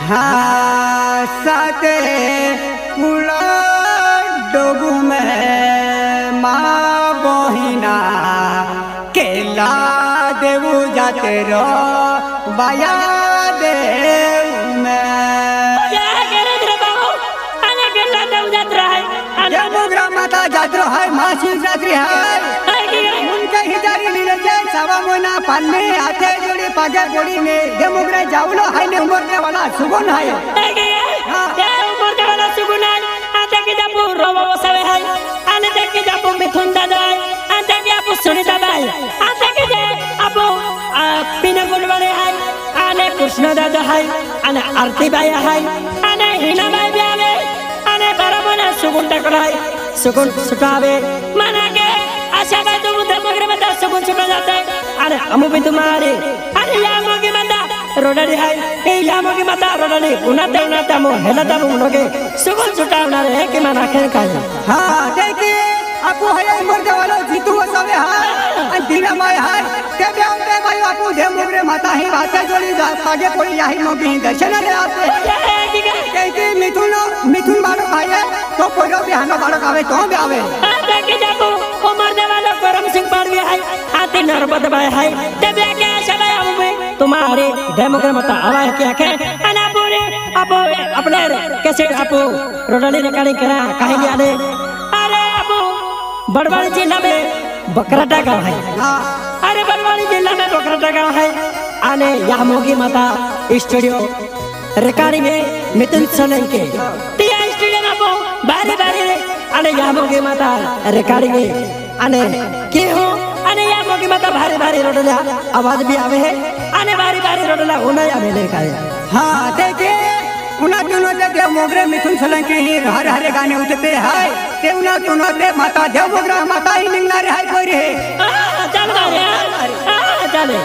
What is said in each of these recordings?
हाँ साते पुला डोगु में माँ बहिना केला देवु जाते रो बाया देव में जमुग्रा माता जात्रा है माँ शिवरात्रि है उनके हिजारी लीले जाए सवा मोना पान में आते जोड़ी पागे बोड़ी में जमुग्रा जाऊलो है ने उमरने वाला सुगुन है उमरने वाला सुगुन है आते के जापू रोबो सवे है आते के जापू मिथुन दादा है आते के जापू सुनी दादा है आते के जापू पीना गुलवाले है आने कृष्ण दादा है आने आरती बाया है आने हिना बाई ब्यावे आने बराबर सुगुन टकरा है सुगुन सुटावे मना के आशा बाई तुम धर्मग्र में दस सुगुन सुटा जाता है अरे हम भी तुम्हारे अरे यामो की माता रोडरी है ए यामो की माता रोडरी उन्नत मो हेला तब उनके सुगुन सुटावना रे के मना के काया हाँ देखिए आपको है मरने वाला जीतू सवे है दीना माय है ते बेउते भाई आपको धर्मग्र माता ही बातें जोड़ी आगे कोई यही मोगी दर्शन ले आते कहते मिथुन बालक भाई है तो कोई भी हनो बालक आवे तो भी आवे के जाको उमर देवालो करम सिंह पाड़वी है आते नरबत भाई है तब के आशा आऊ में तुम्हारे डेमोक्रेट मत आवा क्या के अना पूरे अपो अपने कैसे अपो रोडली रिकॉर्डिंग करा कहीं आले अरे अपो बड़वाड़ी जिला में बकराटा गांव है अरे बड़वाड़ी जिला में बकराटा गांव है आने यामोगी माता स्टूडियो रिकॉर्डिंग में मिथुन सोलंकी तिया स्टूडियो में अपो बारी बारी अने यामोगी माता रिकॉर्डिंग में अने के हो अने यामोगी माता भारी भारी रोडला आवाज भी आवे है अने भारी भारी रोडला उना आवे ले का हाँ देखिए उना दोनों देव मोगरे मिथुन सोलंकी ही हर हर गाने उठते हैं ते उना दोनों देव माता देव मोगरा माता ही निंगना रे है कोई रे चल चल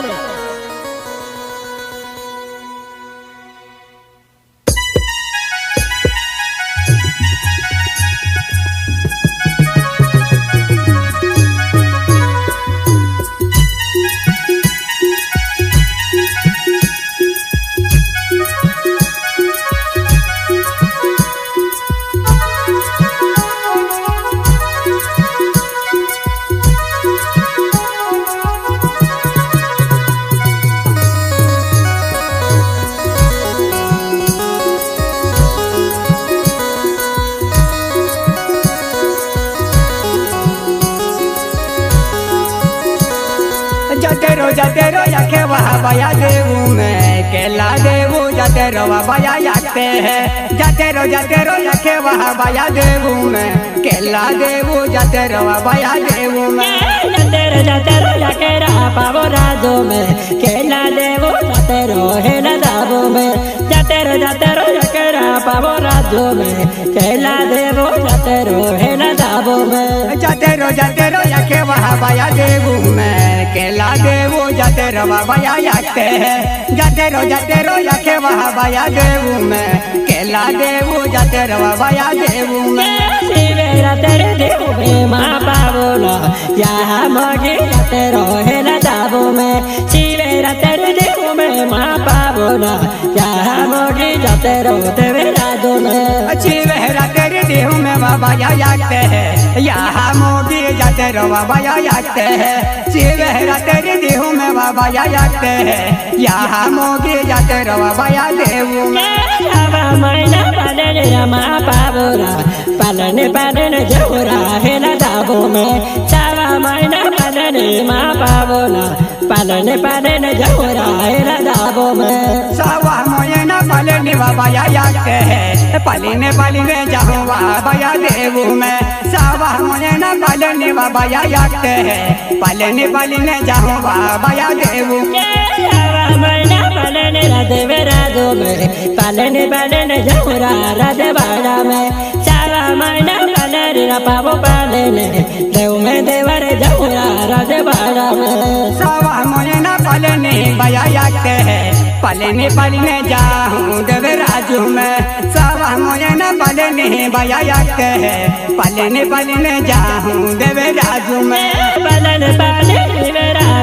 जाते रो याके वहाँ बया देवू में केला देवू जाते रो बया याकते हैं जाते रो याके वहाँ बया देवू में केला देवू जाते रो बया देवू में जाते रो याके रा पावो राजो में केला देवू जाते रो हेला दाबो में जाते रो याके रा पावो राजो में केला देवू जाते रो हेला दाबो में जाते रो याके वहाँ बया देवू में केला देवू जाते रो बया याकते हैं जाते रो याके वहाँ बया देवू में केला देवू जाते रो बया देवू में शिवेरा तेरे देवू में माँ पावो ना यहाँ मगे जाते रो हेला दाबो में शिवेरा तेरे देवू में माँ पावो ना यहाँ मगे जाते रो देवे राजो में शिवेरा तेरे देवू में बाबा याकते हैं यहाँ मोगी जाते रो बाबा याकते हैं शिवेरा तेरे देवू में बाबा याकते हैं यहाँ मोगी जाते रो बाबा देवू में मैना पालन रमा पावोरा पालन जोरा हेला दाबो में सावा मैना पालन मा पावोला पालन जोरा हेला दाबो में सावा मैना पालन बाबा याकते हैं पालिने जाऊँ बाबा देवू में सावा मैना पालन बाबा याकते हैं पालिने जाऊँ बाबा देवू मैना पालन राधे राधो में पालन जोरा राधे बाड़ा में सावा मैना पालन पावो पालन देव में देवर जोरा राधे बाड़ा में सावा मैना पालन बया याकते हैं पालिने जाऊँ देव राजू में सावा मैना पालन बया याकते हैं पालिने जाऊँ देव राजू में पालन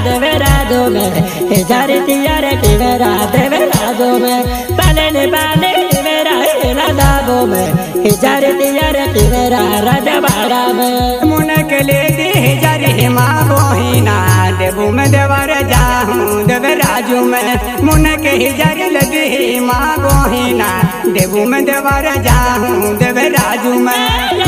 देव राधो में हजार तियारे देव राधो में पालन हिजार तियार तिवेरा राजवाड़ा में मुन के ले दी हिजारी माँ बोहिना देवू में देवर जाहूँ देव राजू में मुन के हिजारी लगी माँ बोहिना देवू में देवर जाहूँ देव राजू में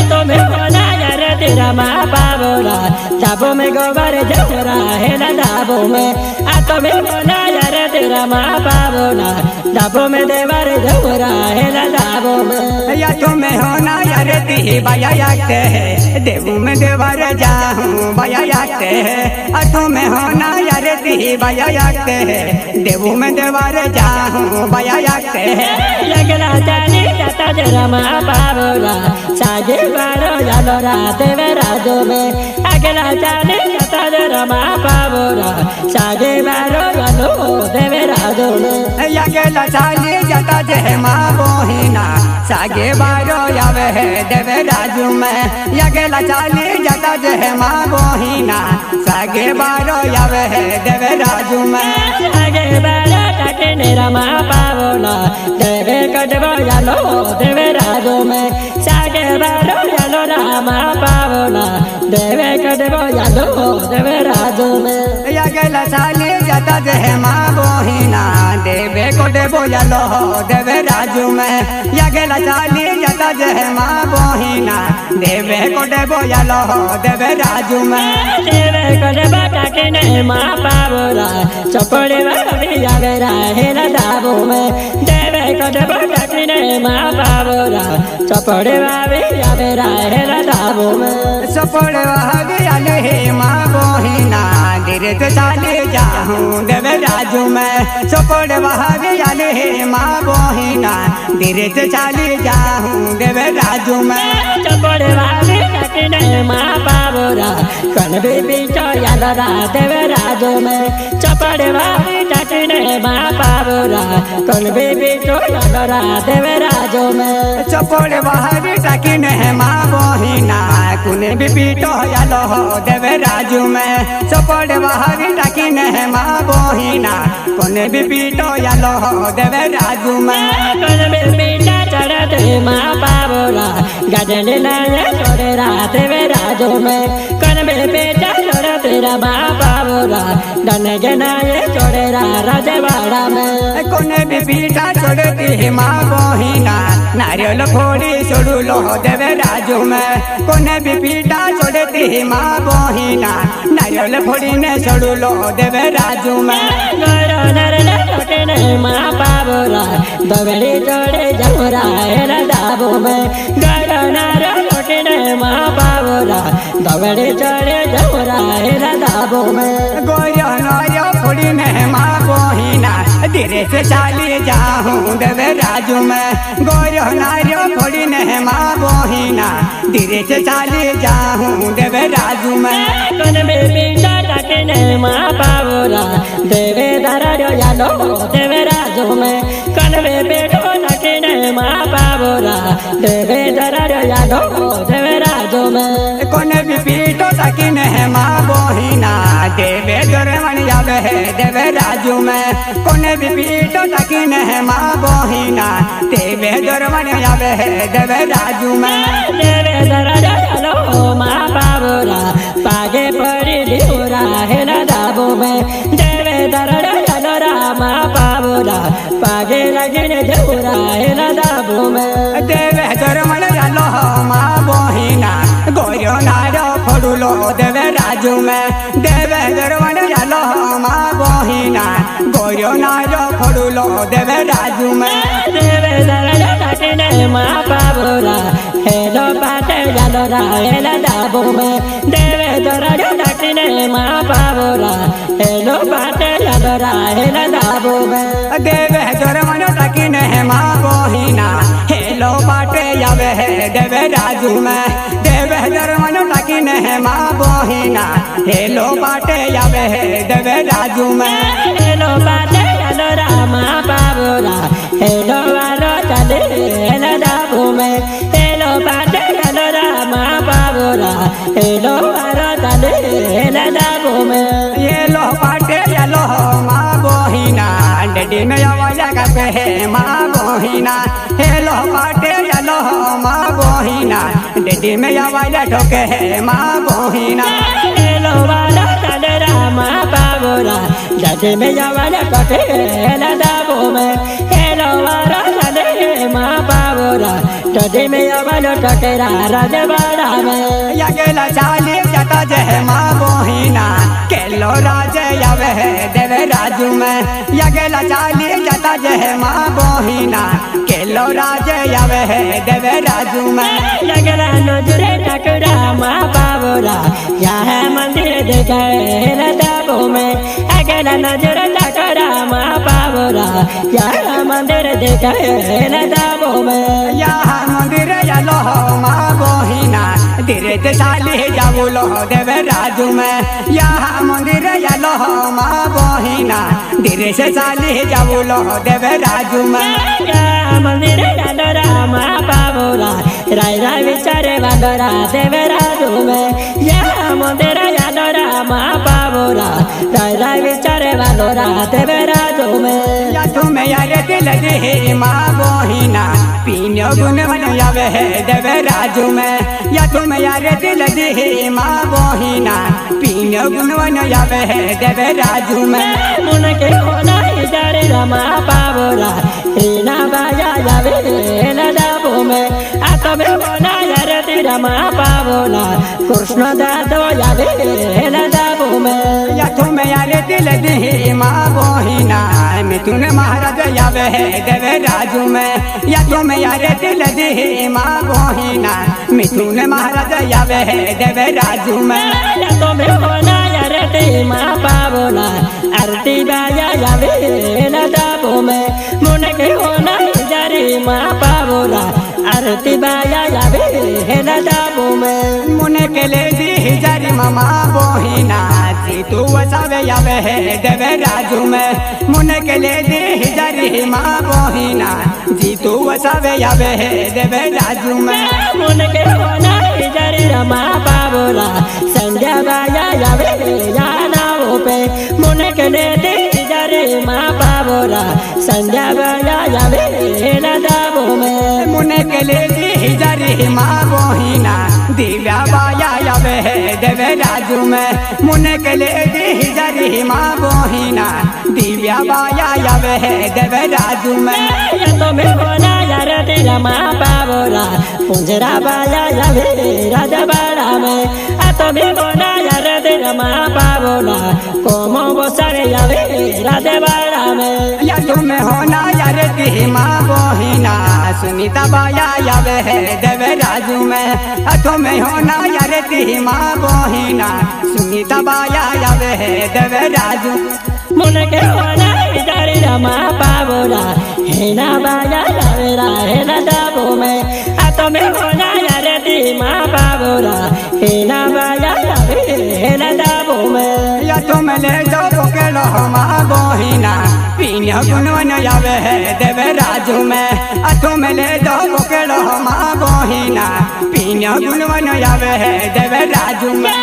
तो में बोला यार तेरा माँ पावोला दाबो में गोबर जमरा है ना दाबो में आ तो में बोला यार तेरा माँ पावोला दाबो में देवर जमरा है ना दाबो में या तो में होना यार ती बाया याते है देवू में देवर जाहूँ बाया याते है अतो में होना यार ती बाया याते है देवू में देवर जाहूँ बाया याते है लगला जाने जाता तेरा माँ पावोला साजे बारो यालोरा देवे राजो में अगला जाने जाता तेरा माँ पावोला साजे बारो यालो देवे राजो में यगला साजे जाता जय माँ बोहिना सागे बारो यावे है देवे राजू में यगला चाली जाता जय माँ बोहिना सागे बारो यावे है देवे राजू में सागे बारो टाके नेरा माँ पावोला देवे कटबो यालो देवे राजो में सागे बारो यालो रामा पावोला देवे कटबो यालो देवे राजो में यगला चाली जाता जय माँ बोहिना देवे कोटबो यालो देवे राजू में यगला चाली जाता जय माँ बोहिना देवे कोटबो यालो देवे राजू में देवे कटबो टाके ने माँ पावोला चपड़े वाली यावे राहे ना दाबो में देवे कटबो टाके ने माँ पावोला चपड़े वाली यावे राहे ना दाबो में सपड़ वाली आले माँ बोहिना धीरे से चाले जाहूँ देवे राजू में सपड़ वाली आले माँ बोहिना धीरे से चाले जाहूँ देवे राजू में चपड़े वाली टाके ने माँ पावोला कन भी यादरा देवे राजो में चपड़े वाली टाके ने माँ पावोला कन भी यादरा देवे राजो में चपड़ वाली टाकी ने माँ बोहिना कुने भी पीटो यालो देवे राजू में चपड़ वाली टाकी ने माँ बोहिना कुने भी पीटो यालो देवे राजू में कन भी चढ़ते माँ पावोला गजन लाए छोड़ेरा देवे राजो में कन में बेटा छोड़ तेरा माँ पावोला डन गनाए छोड़ेरा राजवाड़ा में कोने भी पीटा छोड़ती माँ बोहिना नारियल फोड़ी छोड़ू लो देवे राजू में कोने भी पीटा छोड़ती माँ बोहिना नारियल फोड़ी ने छोड़ू लो देवे राजू में माँ पावोला दबड़ी जोड़े जमुरा है दाबो में गड़नारा लोटने माँ पावोला दबड़ी जोड़े जमुरा है दाबो में गोरिया नारिया फोड़ी ने माँ बोहिना धीरे से चाली जाहूँ देवे राजू में गोरिया नारिया फोड़ी ने माँ बोहिना धीरे से चाली जाहूँ देवे राजू में कन में बिंदा टाके माँ पावोला देवे दरारो यालो देवे राजू में कन में बेटो टाके माँ पावोला देवे दरारो यालो देवे राजू में कोने भी पीटो टाकी ने माँ बोहिना देवे दरमन यावे है देवे राजू में कोने भी पीटो टाकी ने माँ बोहिना देवे दरमन यावे है देवे राजू में देवे दरारो यालो माँ पावोला पागे पड़ी लिहोरा है ना दाबो में देवे दरारो यालो रामा पावोला पागे लगने जमुरा है ना दाबो में देवे दरमन यालो माँ बोहिना गोरियो नारो फोड़ूलो देवे राजू में देवे दरमन यालो माँ बोहिना गोरियो नारो फोड़ूलो देवे राजू में देवे दरारो टाके माँ पावोला हेलो पाटे यालो राहेला दाबो में देवे दरारो टाके माँ पावोला हेलो पाटे यालो राहेला दाबो में देवे दरमन टाकी ने माँ बोहिना हेलो पाटे यावे है देवे राजू में देवे दरमन टाकी ने माँ बोहिना हेलो पाटे यावे है देवे राजू में हेलो पाटे यालो रामा पावोला हेलो वालो चले हेला दाबो में हेलो पाटे यालो रामा पावोला हेलो वालो चले हेला दाबो में ये लो पाटे यालो माँ बोहिना डडी में यावा पे है माँ बोहिना हेलो पाटे चलो माँ बोहिना डेडी में आवाज ठोके है माँ बोहिना हेलो वाला चलेरा माँ बाबूरा डेडी में आवाज ठोके है दाबो में हेलो वाला चले माँ बाबूरा डेडी में आवाज ठोके राजवाड़ा में या गेला चाली जता जय माँ बोहिना केलो राज आवे है देवे राजू में या गेला चाली जता जय माँ बोहिना केलो राज आवे है देवे राजू में लगरा नजरे टकरा माँ बाबूरा यहाँ मंदिर देखे दाबो में अगला नजर टकरा माँ बाबूरा यहाँ मंदिर देखे दाबो में यहाँ मंदिर चलो माँ बोहिना धीरे से चाली जाऊ लो देवे राजू में यहाँ मंदिर चलो माँ बोहिना धीरे से चाली जाऊ लो देवे राजू में मंदिर यादोरा माँ बाबूरा राय राय विचारे बादोरा देवे राजू में यहाँ मंदिर यादोरा माँ बाबूरा राय राय विचारे बादोरा देवे राजू में या तुम्हें यार दिल दे माँ बोहिना पीनो गुन मन आवे है देवे राजू में या तुम्हें यार दिल दे माँ बोहिना पीनो गुन मन आवे है देवे राजू में मुन के होना इधर रमा बाबूरा रीना बाजा जावे दाबो में आतो में होना यार रमा बाबूरा कृष्ण दादो जावे दाबो में या तुम्हें यार दिल दे माँ बोहिना मिथुन महाराज आवे है देवे राजू में या तुम्हें यार दिल दे माँ बोहिना मिथुन महाराज आवे है देवे राजू में या तो में होना यार माँ बाबूरा आरती बाजा जावे दाबो में मुन के होना जारी माँ बाबूरा आरती बाजा जावे दाबो में मुने के ले दी जारी मामा बोहिना जी तू वसावे आवे है देवे राजू में मुने के ले दी जारी माँ बोहिना जी तू वसावे आवे है देवे राजू में मुन के होना जारी रमा बाबूरा संध्या बाजा जावे जानाओ पे मुन के ले दी जारी माँ बाबूरा संध्या बाजा जावे दाबो में मुने के ले दी जारी माँ बोहिना दिव्या बाया आवे है देवे राजू में मुने के ले दी जारी माँ बोहिना दिव्या बाया आवे है देवे राजू में या तो में होना यार तेरा माँ बाबूरा पुंजरा बाजा जावे राजवाड़ा में आ तो में होना यार तेरा माँ बाबूरा कोमो बसारे जावे राजवाड़ा में या तुम्हें होना यार दी माँ बोहिना सुनीता बाया आवे है देवे राजू में तुम्हें होना यार दी माँ बोहिना सुनीता बाया आवे है देवे राजू मुन के होना इधर रमा बाबूरा है ना बाजा जावेरा है ना दाबो में आ तो में होना यार दी माँ बाबूरा है ना बाजा जावे है ना दाबो में या तुम ले जाओ के लो माँ बोहिना पीनो गुनवन आवे है देवे राजू में तुम ले जाओ के लो माँ बोहिना पीनो गुनवन आवे है देवे राजू में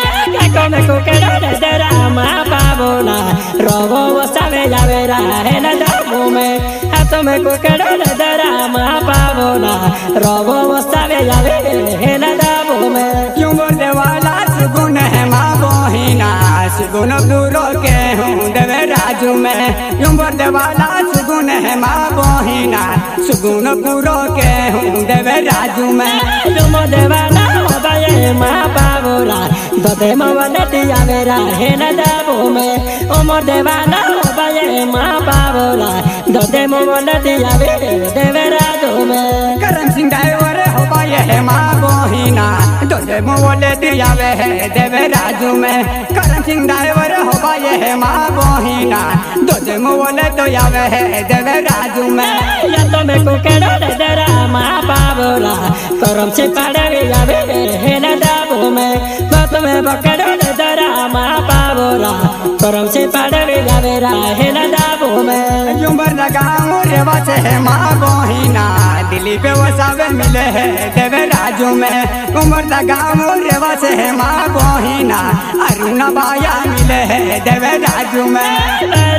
में कुकड़ा दरा माँ बाबूरा रोबो वसावे जावेरा है ना दाबो में हाथों में कुकड़ा दरा माँ बाबूरा रोबो वसावे जावे है ना दाबो में यूं बोलने वाला सुगुन है माँ बोहिना सुगुन दूरो के हूँ देवे राजू में यूं बोलने वाला सुगुन है माँ बोहिना सुगुन दूरो के हूँ देवे राजू में तुम देवाना बाये माँ बाबूरा दे मवनती आवेरा है न दाबो में ओमो देवाना बाये माँ बाबूरा दे मवनती आवे देवे राजू में करम सिंह ड्राइवर हो बाये है माँ बोहिना दे मवनती आवे है देवे राजू में करम सिंह ड्राइवर हो बाये है माँ बोहिना दे मवनती आवे है देवे राजू में या तो में कुकड़ा दरा माँ बाबूरा करम से पड़े आवे है न दाबो में बात में बकड़ा दरा माँ बाबूरा करम से पड़े आवेरा है न दाबो में जुमर लगाऊं रे रेवा से है माँ बोहिना दिल्ली पे वसावे मिले है देवे राजू में उमर दा गाँव रेवा से है माँ बोहिना अरुणा बाया मिले है देवे राजू में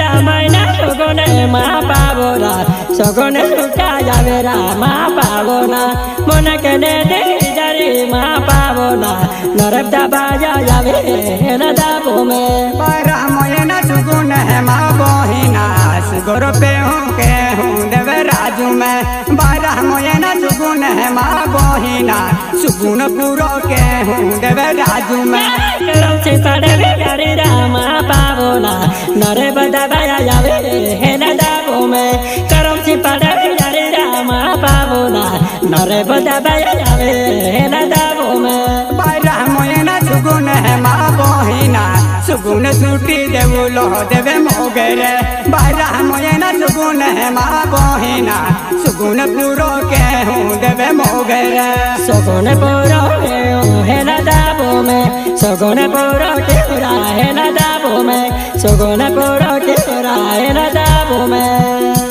रामायण सगुने माँ पावोना सगुने सुटा जावे माँ पावोना मन के दे जरी माँ पावोना नरदा बाजा जावे न दाबो में रामायण सुगुन है माँ बोहिना सुगुर पे हूँ के हूँ देवे राजू में रामायण सुगुन है माँ बोहिना सुगुन पूरो के हूँ देवे राजू में से पड़े जरी रामा पावोना नरे बदा बाजा जावे न दाबो में करम से पड़े जरी रामा पावोना नरे बदा बाजा जावे न दाबो में रामायण सुगुन है माँ बोहिना सुगुन सूटी देवुलो देवे मोगरे रामायण सुगुन है माँ बोहिना सुगुन पूरो के हूँ देवे मोगरे सगुन पूरो के है न दाबो में सगुन पूरो के है न दाबो में सगुन पूरो के है न दाबो में